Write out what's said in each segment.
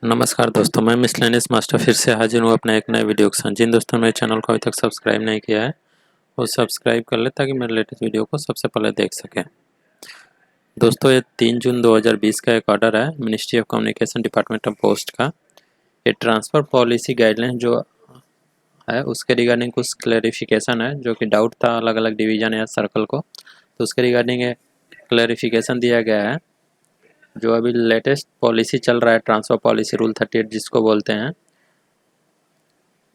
नमस्कार दोस्तों, मैं मिसलेनियस मास्टर फिर से हाजिर हूँ अपने एक नए वीडियो के साथ। जिन दोस्तों ने मेरे चैनल को अभी तक सब्सक्राइब नहीं किया है वो सब्सक्राइब कर ले ताकि मेरे लेटेस्ट वीडियो को सबसे पहले देख सकें। दोस्तों, ये 3 जून 2020 का एक ऑर्डर है ministry of communication department of post का। ये ट्रांसफ़र पॉलिसी गाइडलाइन जो है उसके रिगार्डिंग कुछ क्लैरिफिकेशन है, जो कि डाउट था अलग अलग डिवीज़न या सर्कल को, तो उसके रिगार्डिंग क्लैरिफिकेशन दिया गया है। जो अभी लेटेस्ट पॉलिसी चल रहा है ट्रांसफ़र पॉलिसी रूल 38 जिसको बोलते हैं,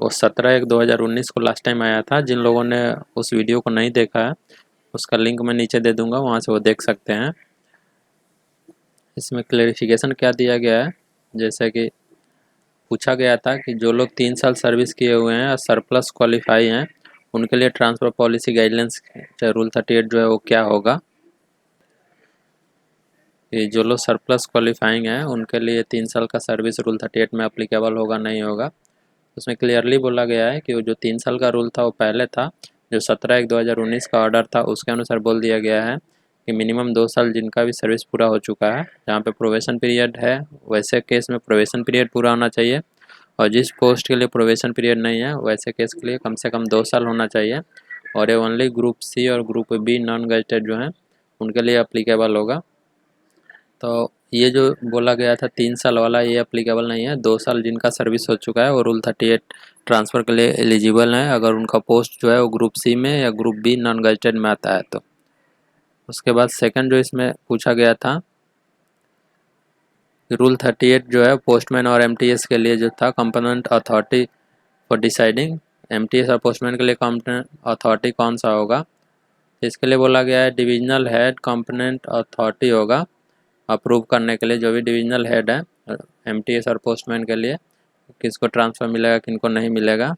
वो 17/1/2019 को लास्ट टाइम आया था। जिन लोगों ने उस वीडियो को नहीं देखा है उसका लिंक मैं नीचे दे दूंगा, वहाँ से वो देख सकते हैं। इसमें क्लेरिफिकेशन क्या दिया गया है, जैसे कि पूछा गया था कि जो लोग 3 साल सर्विस किए हुए हैं और सरप्लस क्वालिफाई हैं उनके लिए ट्रांसफ़र पॉलिसी गाइडलाइंस रूल 38 जो है वो क्या होगा। कि जो लोग सरप्लस क्वालिफाइंग हैं उनके लिए 3 साल का सर्विस रूल 38 में अप्लीकेबल होगा नहीं होगा। उसमें क्लियरली बोला गया है कि वो जो 3 साल का रूल था वो पहले था, जो 17/1/2019 का ऑर्डर था उसके अनुसार बोल दिया गया है कि मिनिमम 2 साल जिनका भी सर्विस पूरा हो चुका है, जहाँ पे प्रोवेशन पीरियड है वैसे केस में प्रोवेशन पीरियड पूरा होना चाहिए, और जिस पोस्ट के लिए प्रोवेशन पीरियड नहीं है वैसे केस के लिए कम से कम 2 साल होना चाहिए। और ये ओनली ग्रुप सी और ग्रुप बी नॉन गजेटेड जो हैं उनके लिए अप्लीकेबल होगा। तो ये जो बोला गया था 3 साल वाला, ये अप्लीकेबल नहीं है। 2 साल जिनका सर्विस हो चुका है वो रूल 38 ट्रांसफ़र के लिए एलिजिबल है, अगर उनका पोस्ट जो है वो ग्रुप सी में या ग्रुप बी नॉन गजेटेड में आता है तो। उसके बाद सेकंड जो इसमें पूछा गया था, रूल 38 जो है पोस्टमैन और एमटीएस के लिए जो था, component authority for deciding MTS और पोस्टमैन के लिए कंपोनेंट अथॉरिटी कौन सा होगा। इसके लिए बोला गया है डिविजनल हेड कंपोनेंट अथॉरिटी होगा अप्रूव करने के लिए, जो भी डिविजनल हेड है एमटीएस और पोस्टमैन के लिए किसको ट्रांसफ़र मिलेगा किनको नहीं मिलेगा।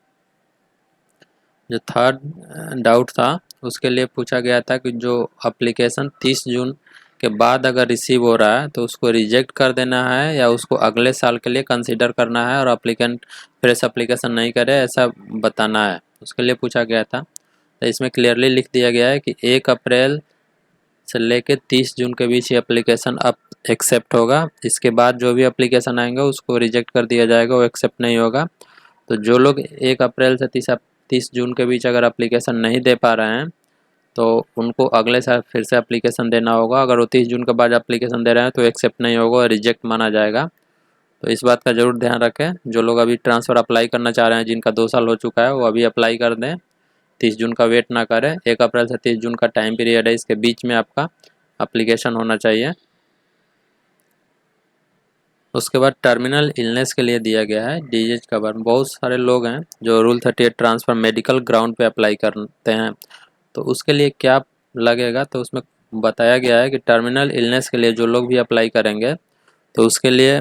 जो थर्ड डाउट था उसके लिए पूछा गया था कि जो एप्लीकेशन 30 जून के बाद अगर रिसीव हो रहा है तो उसको रिजेक्ट कर देना है या उसको अगले साल के लिए कंसीडर करना है और अप्लीकेंट फ्रेश एप्लीकेशन नहीं करे ऐसा बताना है, उसके लिए पूछा गया था। तो इसमें क्लियरली लिख दिया गया है कि 1 अप्रैल से लेके 30 जून के बीच ये एप्लीकेशन अब एक्सेप्ट होगा। इसके बाद जो भी एप्लीकेशन आएंगे उसको रिजेक्ट कर दिया जाएगा, वो एक्सेप्ट नहीं होगा। तो जो लोग 1 अप्रैल से 30 जून के बीच अगर एप्लीकेशन नहीं दे पा रहे हैं तो उनको अगले साल फिर से एप्लीकेशन देना होगा। अगर वो 30 जून के बाद एप्लीकेशन दे रहे हैं तो एक्सेप्ट नहीं होगा और रिजेक्ट माना जाएगा। तो इस बात का ज़रूर ध्यान रखें। जो लोग अभी ट्रांसफ़र अप्लाई करना चाह रहे हैं जिनका 2 साल हो चुका है वो अभी अप्लाई कर दें, 30 जून का वेट ना करें। 1 अप्रैल से 30 जून का टाइम पीरियड है, इसके बीच में आपका एप्लीकेशन होना चाहिए। उसके बाद टर्मिनल इलनेस के लिए दिया गया है डिजीज कवर। बहुत सारे लोग हैं जो रूल 38 ट्रांसफ़र मेडिकल ग्राउंड पे अप्लाई करते हैं, तो उसके लिए क्या लगेगा, तो उसमें बताया गया है कि टर्मिनल इलनेस के लिए जो लोग भी अप्लाई करेंगे तो उसके लिए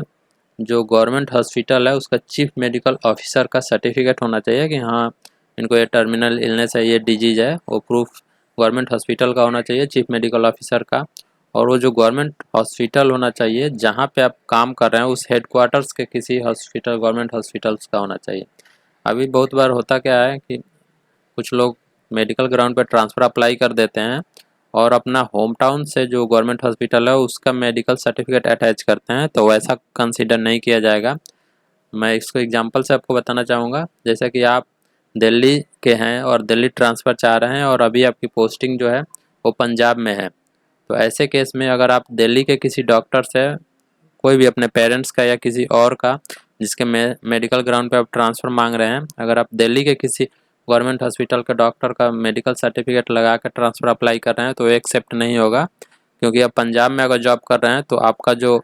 जो गवर्नमेंट हॉस्पिटल है उसका चीफ मेडिकल ऑफिसर का सर्टिफिकेट होना चाहिए कि हाँ इनको ये टर्मिनल इलनेस है, ये डिजीज़ है। वो प्रूफ गवर्नमेंट हॉस्पिटल का होना चाहिए, चीफ मेडिकल ऑफिसर का। और वो जो गवर्नमेंट हॉस्पिटल होना चाहिए जहाँ पे आप काम कर रहे हैं उस हेडक्वार्टर्स के किसी हॉस्पिटल गवर्नमेंट हॉस्पिटल्स का होना चाहिए। अभी बहुत बार होता क्या है कि कुछ लोग मेडिकल ग्राउंड पे ट्रांसफ़र अप्लाई कर देते हैं और अपना होम टाउन से जो गवर्नमेंट हॉस्पिटल है उसका मेडिकल सर्टिफिकेट अटैच करते हैं, तो वैसा कंसीडर नहीं किया जाएगा। मैं इसको एग्जांपल से आपको बताना चाहूँगा। जैसे कि आप दिल्ली के हैं और दिल्ली ट्रांसफ़र चाह रहे हैं और अभी आपकी पोस्टिंग जो है वो पंजाब में है, तो ऐसे केस में अगर आप दिल्ली के किसी डॉक्टर से, कोई भी अपने पेरेंट्स का या किसी और का जिसके मेडिकल ग्राउंड पे आप ट्रांसफ़र मांग रहे हैं, अगर आप दिल्ली के किसी गवर्नमेंट हॉस्पिटल के डॉक्टर का मेडिकल सर्टिफिकेट लगा कर ट्रांसफ़र अप्लाई कर रहे हैं तो एक्सेप्ट नहीं होगा। क्योंकि आप पंजाब में अगर जॉब कर रहे हैं तो आपका जो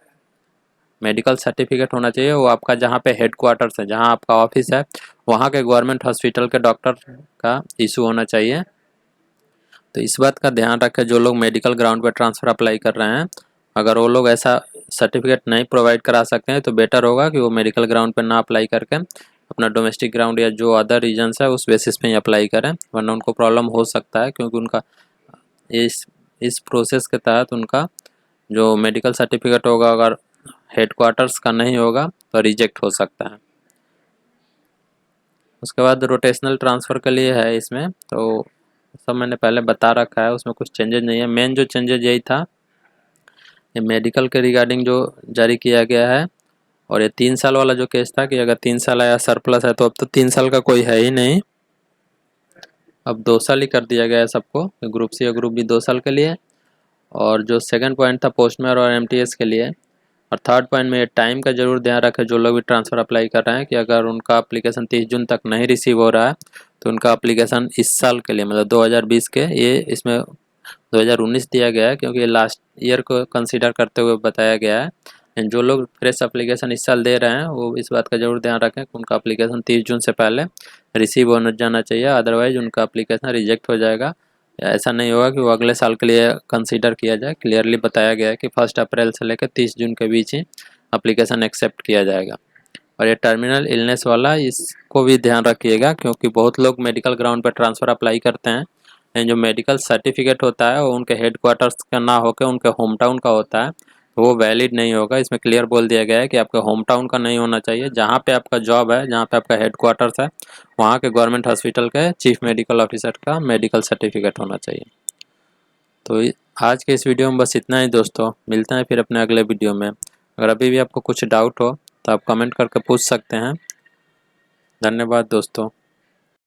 मेडिकल सर्टिफिकेट होना चाहिए वो आपका जहाँ पे हेडक्वार्टर्स है, जहाँ आपका ऑफिस है, वहाँ के गवर्नमेंट हॉस्पिटल के डॉक्टर का इशू होना चाहिए। तो इस बात का ध्यान रखें जो लोग मेडिकल ग्राउंड पे ट्रांसफ़र अप्लाई कर रहे हैं, अगर वो लोग ऐसा सर्टिफिकेट नहीं प्रोवाइड करा सकते हैं तो बेटर होगा कि वो मेडिकल ग्राउंड पे ना अप्लाई करके अपना डोमेस्टिक ग्राउंड या जो अदर रीजन्स है उस बेसिस पे ही अप्लाई करें, वरना उनको प्रॉब्लम हो सकता है। क्योंकि उनका इस प्रोसेस के तहत उनका जो मेडिकल सर्टिफिकेट होगा अगर हेडक्वार्टर्स का नहीं होगा तो रिजेक्ट हो सकता है। उसके बाद रोटेशनल ट्रांसफ़र के लिए है इसमें, तो सब मैंने पहले बता रखा है, उसमें कुछ चेंजेस नहीं है। मेन जो चेंजेस यही था, ये मेडिकल के रिगार्डिंग जो जारी किया गया है और ये 3 साल वाला जो केस था कि अगर 3 साल आया सरप्लस है, तो अब तो 3 साल का कोई है ही नहीं, अब 2 साल ही कर दिया गया है सबको, ग्रुप सी और ग्रुप बी 2 साल के लिए। और जो सेकंड पॉइंट था पोस्टमैन और एमटीएस के लिए। और थर्ड पॉइंट में टाइम का जरूर ध्यान रखें, जो लोग भी ट्रांसफ़र अप्लाई कर रहे हैं, कि अगर उनका एप्लीकेशन 30 जून तक नहीं रिसीव हो रहा है तो उनका एप्लीकेशन इस साल के लिए मतलब 2020 के, ये इसमें 2019 दिया गया है क्योंकि लास्ट ईयर को कंसीडर करते हुए बताया गया है। जो लोग फ्रेश एप्लीकेशन इस साल दे रहे हैं वो इस बात का जरूर ध्यान रखें कि उनका एप्लीकेशन 30 जून से पहले रिसीव होना जाना चाहिए, अदरवाइज उनका एप्लीकेशन रिजेक्ट हो जाएगा। ऐसा नहीं होगा कि वो अगले साल के लिए कंसीडर किया जाए। क्लियरली बताया गया है कि 1 अप्रैल से लेकर 30 जून के बीच ही एप्लीकेशन एक्सेप्ट किया जाएगा। और ये टर्मिनल इलनेस वाला, इसको भी ध्यान रखिएगा क्योंकि बहुत लोग मेडिकल ग्राउंड पर ट्रांसफ़र अप्लाई करते हैं, लेकिन जो मेडिकल सर्टिफिकेट होता है वो उनके हेडक्वार्टर्स का ना होकर उनके होम टाउन का होता है, तो वो वैलिड नहीं होगा। इसमें क्लियर बोल दिया गया है कि आपका होम टाउन का नहीं होना चाहिए, जहाँ पे आपका जॉब है, जहाँ पे आपका हेडक्वार्टर्स है, वहाँ के गवर्नमेंट हॉस्पिटल के चीफ मेडिकल ऑफिसर का मेडिकल सर्टिफिकेट होना चाहिए। तो आज के इस वीडियो में बस इतना ही दोस्तों, मिलते हैं फिर अपने अगले वीडियो में। अगर अभी भी आपको कुछ डाउट हो तो आप कमेंट करके पूछ सकते हैं। धन्यवाद दोस्तों।